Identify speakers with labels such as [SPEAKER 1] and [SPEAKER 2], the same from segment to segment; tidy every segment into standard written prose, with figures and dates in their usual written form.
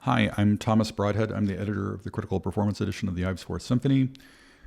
[SPEAKER 1] Hi, I'm Thomas Broadhead. I'm the editor of the Critical Performance edition of the Ives Fourth Symphony.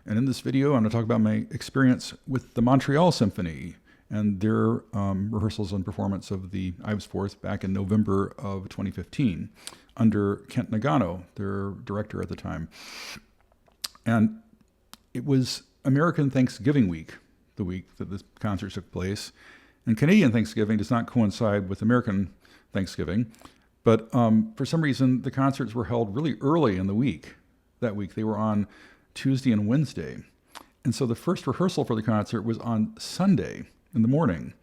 [SPEAKER 1] And in this video, I'm going to talk about my experience with the Montreal Symphony and their rehearsals and performance of the Ives Fourth back in November of 2015 under Kent Nagano, their director at the time. And it was American Thanksgiving week, the week that this concert took place. And Canadian Thanksgiving does not coincide with American Thanksgiving. But for some reason, the concerts were held really early in the week. That week, they were on Tuesday and Wednesday. And so the first rehearsal for the concert was on Sunday in the morning.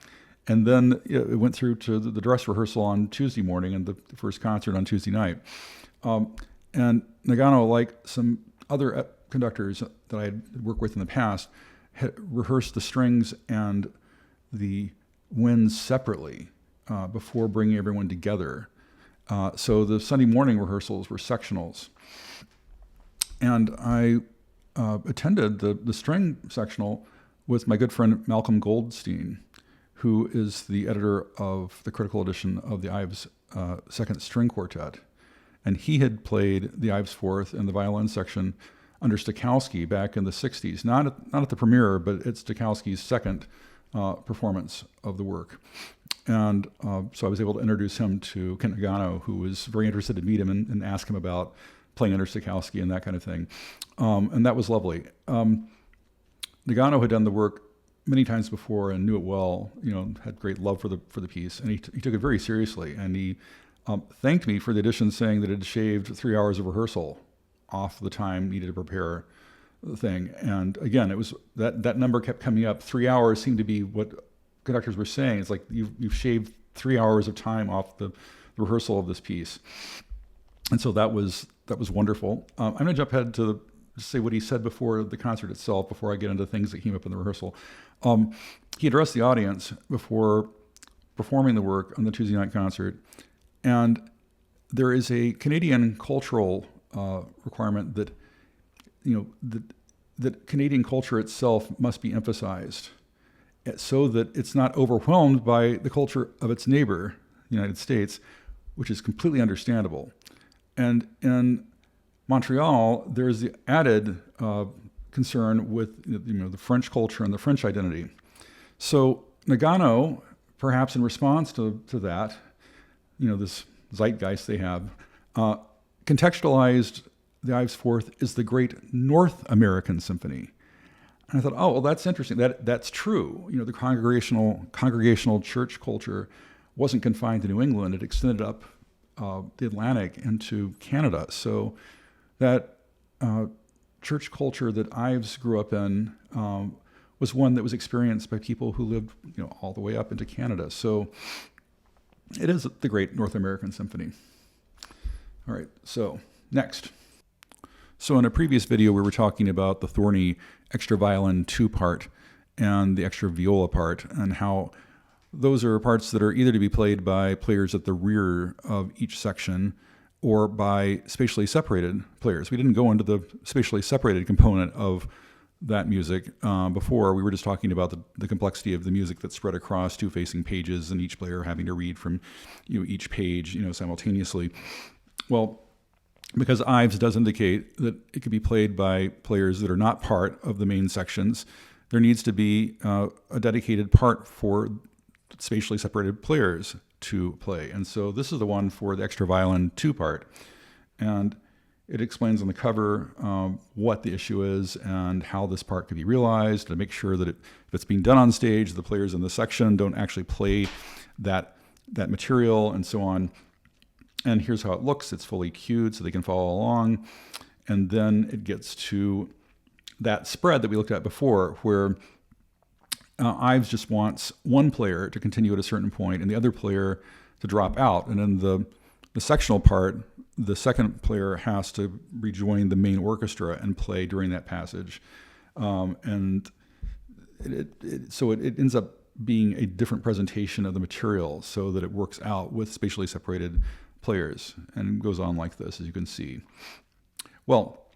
[SPEAKER 1] And then it went through to the dress rehearsal on Tuesday morning and the first concert on Tuesday night. And Nagano, like some other conductors that I had worked with in the past, had rehearsed the strings and the winds separately before bringing everyone together. So the Sunday morning rehearsals were sectionals. And I attended the string sectional with my good friend Malcolm Goldstein, who is the editor of the critical edition of the Ives Second String Quartet. And he had played the Ives Fourth in the violin section under Stokowski back in the 60s. Not at the premiere, but it's Stokowski's second performance of the work. And so I was able to introduce him to Kent Nagano, who was very interested to meet him and ask him about playing under Stokowski and that kind of thing. And that was lovely. Nagano had done the work many times before and knew it well, had great love for the piece. And he took it very seriously. And he thanked me for the edition, saying that it had shaved 3 hours of rehearsal off the time needed to prepare the thing. And again, it was that number kept coming up. 3 hours seemed to be what conductors were saying. It's like you've shaved 3 hours of time off the rehearsal of this piece. And so that was wonderful. I'm going to jump ahead to say what he said before the concert itself, before I get into things that came up in the rehearsal. He addressed the audience before performing the work on the Tuesday night concert. And there is a Canadian cultural requirement that, that Canadian culture itself must be emphasized, so that it's not overwhelmed by the culture of its neighbor, the United States, which is completely understandable. And in Montreal, there's the added concern with the French culture and the French identity. So Nagano, perhaps in response to that, this zeitgeist they have, contextualized the Ives Fourth as the great North American symphony. And I thought, oh, well, that's interesting. That's true. The congregational church culture wasn't confined to New England. It extended up the Atlantic into Canada. So that church culture that Ives grew up in was one that was experienced by people who lived, all the way up into Canada. So it is the great North American symphony. All right, so next. So in a previous video, we were talking about the Thorny extra violin 2-part and the extra viola part, and how those are parts that are either to be played by players at the rear of each section or by spatially separated players. We didn't go into the spatially separated component of that music before. We were just talking about the complexity of the music that's spread across two facing pages and each player having to read from each page simultaneously. Well, because Ives does indicate that it could be played by players that are not part of the main sections, there needs to be a dedicated part for spatially separated players to play. And so this is the one for the extra violin 2-part. And it explains on the cover what the issue is and how this part could be realized, to make sure that if it's being done on stage, the players in the section don't actually play that material and so on. And here's how it looks. It's fully cued so they can follow along. And then it gets to that spread that we looked at before, where Ives just wants one player to continue at a certain point and the other player to drop out. And in the sectional part, the second player has to rejoin the main orchestra and play during that passage. And so it ends up being a different presentation of the material so that it works out with spatially separated players, and it goes on like this, as you can see. Well,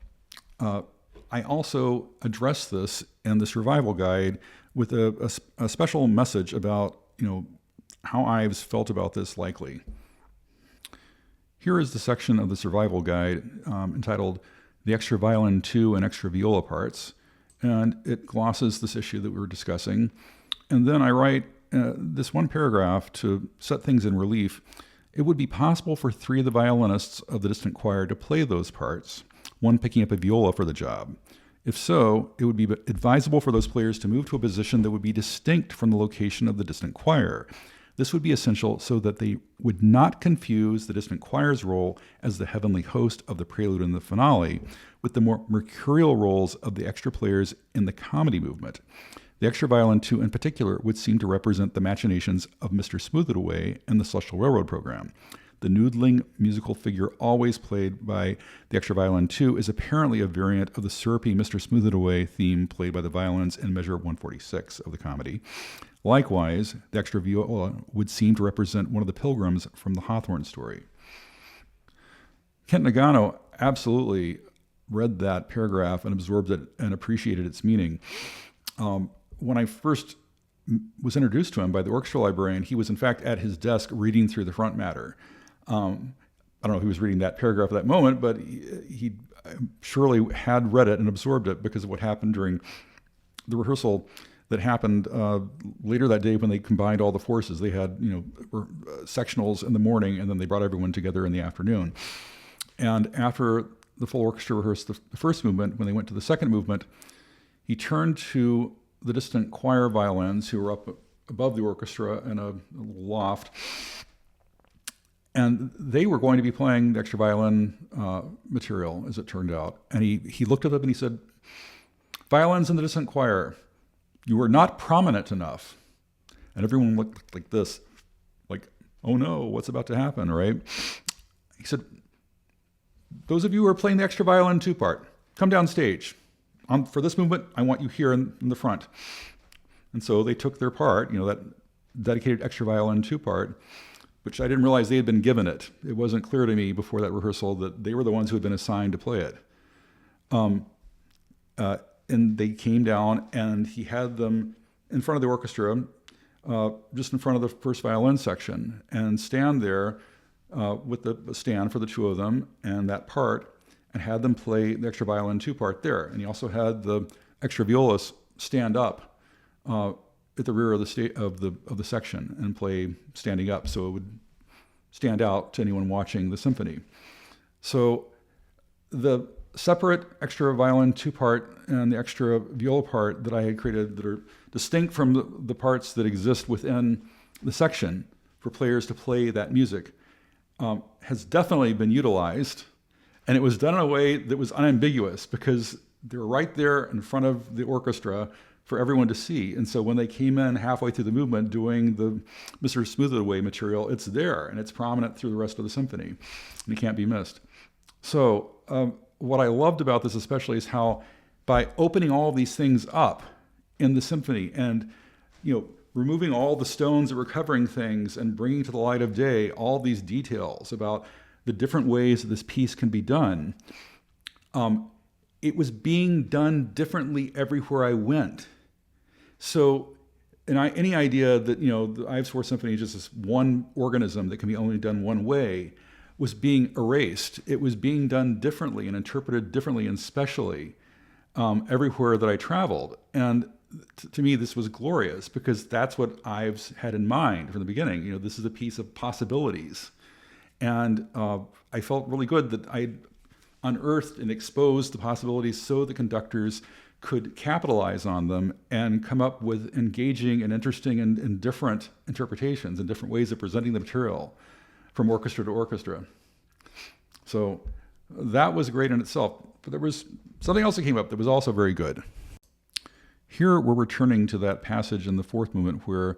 [SPEAKER 1] I also address this in this revival guide with a special message about how Ives felt about this likely. Here is the section of the survival guide entitled The Extra Violin 2 and Extra Viola Parts, and it glosses this issue that we were discussing. And then I write this one paragraph to set things in relief. It would be possible for 3 of the violinists of the distant choir to play those parts, one picking up a viola for the job. If so, it would be advisable for those players to move to a position that would be distinct from the location of the distant choir. This would be essential so that they would not confuse the distant choir's role as the heavenly host of the prelude and the finale with the more mercurial roles of the extra players in the comedy movement. The extra violin 2 in particular would seem to represent the machinations of Mr. Smooth It Away and the Celestial Railroad program. The noodling musical figure always played by the extra violin 2 is apparently a variant of the syrupy Mr. Smooth It Away theme played by the violins in measure 146 of the comedy. Likewise, the extra viola would seem to represent one of the pilgrims from the Hawthorne story. Kent Nagano absolutely read that paragraph and absorbed it and appreciated its meaning. When I first was introduced to him by the orchestra librarian, he was in fact at his desk reading through the front matter. I don't know if he was reading that paragraph at that moment, but he surely had read it and absorbed it because of what happened during the rehearsal that happened later that day when they combined all the forces. They had, sectionals in the morning, and then they brought everyone together in the afternoon. And after the full orchestra rehearsed the first movement, when they went to the second movement, he turned to the distant choir violins who were up above the orchestra in a loft, and they were going to be playing the extra violin material, as it turned out. And he looked at them and he said, "Violins in the distant choir, you are not prominent enough." And everyone looked like this, like, oh no, what's about to happen, right? He said, "Those of you who are playing the extra violin 2 part, come down stage. For this movement, I want you here in the front." And so they took their part, that dedicated extra violin 2 part, which I didn't realize they had been given it. It wasn't clear to me before that rehearsal that they were the ones who had been assigned to play it. And they came down, and he had them in front of the orchestra, just in front of the first violin section, and stand there with the stand for the 2 of them and that part, and had them play the extra violin 2 part there. And he also had the extra violas stand up at the rear of the section and play standing up, so it would stand out to anyone watching the symphony. So the separate extra violin 2 part and the extra viola part that I had created that are distinct from the parts that exist within the section for players to play that music has definitely been utilized. And it was done in a way that was unambiguous because they were right there in front of the orchestra for everyone to see. And so when they came in halfway through the movement doing the Mr. Smooth It Away material, it's there and it's prominent through the rest of the symphony. And it can't be missed. So what I loved about this especially is how by opening all these things up in the symphony and, removing all the stones that were covering things and bringing to the light of day all these details about the different ways that this piece can be done, it was being done differently everywhere I went. So any idea that, the Ives 4 Symphony is just this one organism that can be only done one way was being erased. It was being done differently and interpreted differently and specially everywhere that I traveled. And to me, this was glorious because that's what Ives had in mind from the beginning. This is a piece of possibilities. And I felt really good that I unearthed and exposed the possibilities so the conductors could capitalize on them and come up with engaging and interesting and different interpretations and different ways of presenting the material from orchestra to orchestra. So that was great in itself. But there was something else that came up that was also very good. Here we're returning to that passage in the 4th movement where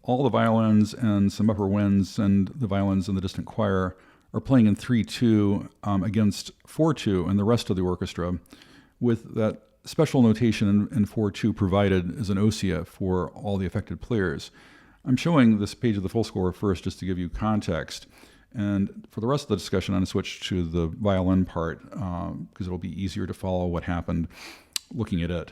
[SPEAKER 1] all the violins and some upper winds and the violins in the distant choir are playing in 3/2 against 4/2 and the rest of the orchestra, with that special notation in 4/2 provided as an ossia for all the affected players. I'm showing this page of the full score first just to give you context. And for the rest of the discussion, I'm going to switch to the violin part because it'll be easier to follow what happened looking at it.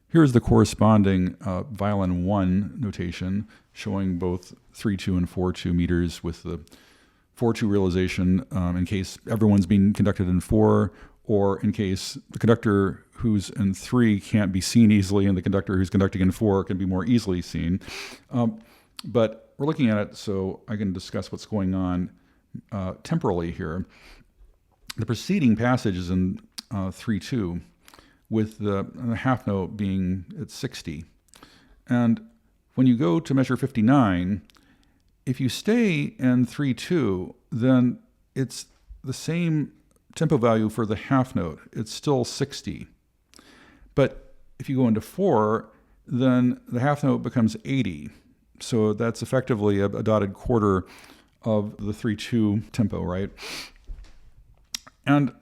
[SPEAKER 1] Here's the corresponding violin 1 notation showing both 3/2 and 4/2 meters with the 4/2 realization in case everyone's being conducted in 4, or in case the conductor who's in 3 can't be seen easily and the conductor who's conducting in 4 can be more easily seen. But we're looking at it so I can discuss what's going on temporally here. The preceding passage is in 3/2, with the half note being at 60. And when you go to measure 59, if you stay in 3/2, then it's the same tempo value for the half note. It's still 60. But if you go into 4, then the half note becomes 80. So that's effectively a dotted quarter of the 3/2 tempo, right? And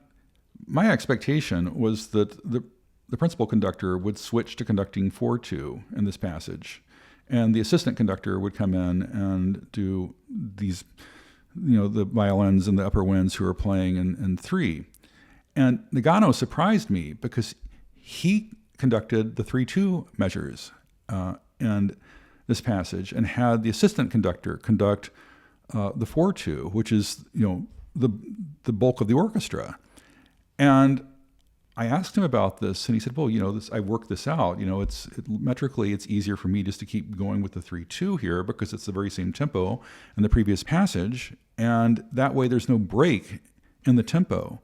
[SPEAKER 1] my expectation was that the principal conductor would switch to conducting 4/2 in this passage, and the assistant conductor would come in and do these, the violins and the upper winds who are playing in 3. And Nagano surprised me because he conducted the 3/2 measures in this passage and had the assistant conductor conduct the 4/2, which is the bulk of the orchestra. And I asked him about this, and he said, well, I worked this out. Metrically, it's easier for me just to keep going with the 3/2 here because it's the very same tempo in the previous passage, and that way there's no break in the tempo.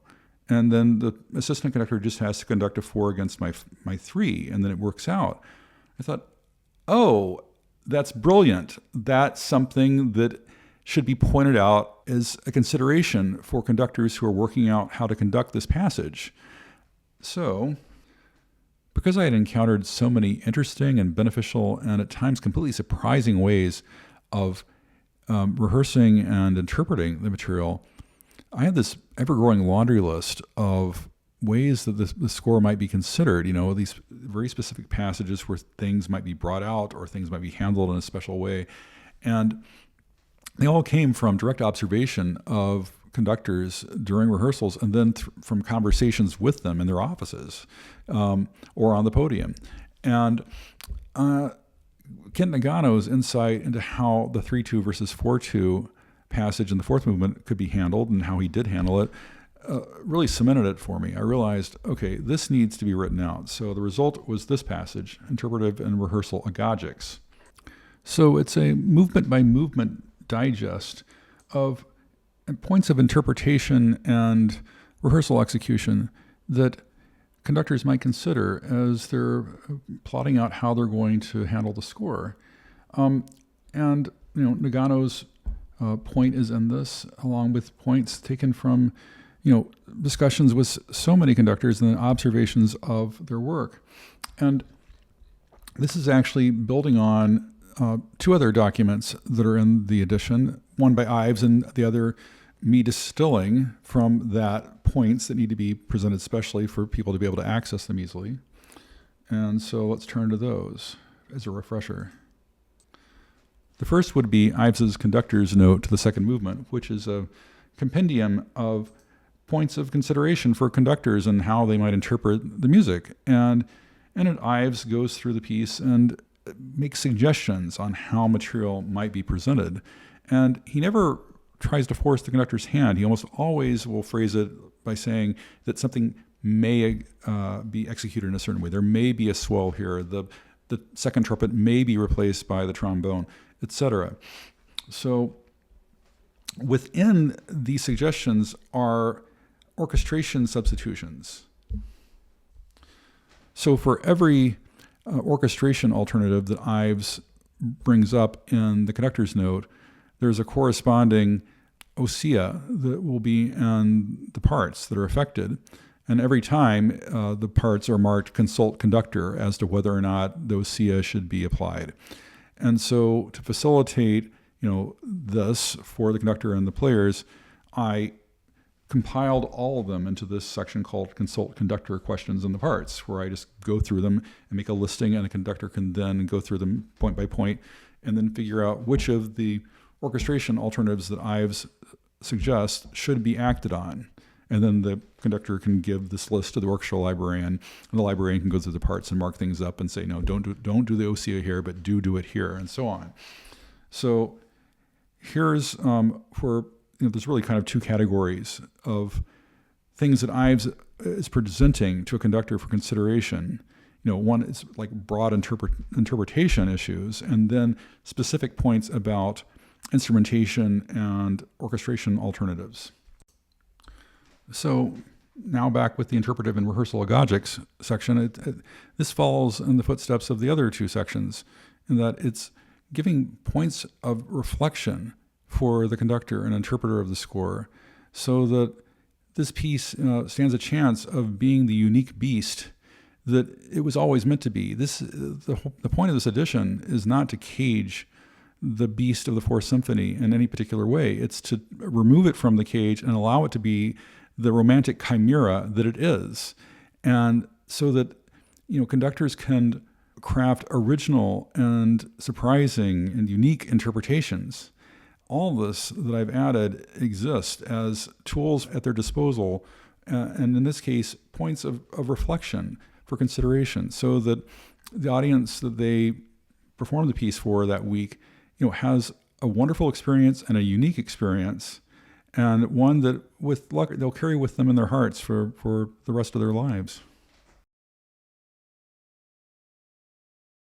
[SPEAKER 1] And then the assistant conductor just has to conduct a 4 against my 3, and then it works out. I thought, oh, that's brilliant. That's something that should be pointed out as a consideration for conductors who are working out how to conduct this passage. So, because I had encountered so many interesting and beneficial and at times completely surprising ways of rehearsing and interpreting the material, I had this ever-growing laundry list of ways that the score might be considered, these very specific passages where things might be brought out or things might be handled in a special way. And they all came from direct observation of conductors during rehearsals and then from conversations with them in their offices or on the podium. And Kent Nagano's insight into how the 3/2 versus 4/2 passage in the fourth movement could be handled and how he did handle it really cemented it for me. I realized, okay, this needs to be written out. So the result was this passage, Interpretive and Rehearsal Agogics. So it's a movement-by-movement digest of points of interpretation and rehearsal execution that conductors might consider as they're plotting out how they're going to handle the score. And Nagano's point is in this, along with points taken from discussions with so many conductors and observations of their work. And this is actually building on 2 other documents that are in the edition, one by Ives and the other me distilling from that points that need to be presented specially for people to be able to access them easily. And so let's turn to those as a refresher. The first would be Ives's conductor's note to the second movement, which is a compendium of points of consideration for conductors and how they might interpret the music. And in it, Ives goes through the piece and makes suggestions on how material might be presented. And he never tries to force the conductor's hand. He almost always will phrase it by saying that something may be executed in a certain way. There may be a swell here. The second trumpet may be replaced by the trombone, etc. So within these suggestions are orchestration substitutions. So for every orchestration alternative that Ives brings up in the conductor's note, there's a corresponding ossia that will be in the parts that are affected. And every time the parts are marked consult conductor as to whether or not the ossia should be applied. And so to facilitate this for the conductor and the players, I compiled all of them into this section called Consult Conductor Questions in the Parts, where I just go through them and make a listing, and the conductor can then go through them point by point and then figure out which of the orchestration alternatives that Ives suggests should be acted on. And then the conductor can give this list to the orchestral librarian, and the librarian can go through the parts and mark things up and say, no, don't do the ossia here, but do it here, and so on. So here's for there's really kind of two categories of things that Ives is presenting to a conductor for consideration. One is like broad interpretation issues, and then specific points about instrumentation and orchestration alternatives. So now back with the interpretive and rehearsal agogics section, this follows in the footsteps of the other two sections, in that it's giving points of reflection for the conductor and interpreter of the score, so that this piece stands a chance of being the unique beast that it was always meant to be. The point of this edition is not to cage the beast of the Fourth Symphony in any particular way. It's to remove it from the cage and allow it to be the romantic chimera that it is. And so that, conductors can craft original and surprising and unique interpretations. All this that I've added exists as tools at their disposal, and in this case, points of reflection for consideration, so that the audience that they perform the piece for that week, has a wonderful experience and a unique experience, and one that with luck they'll carry with them in their hearts for the rest of their lives.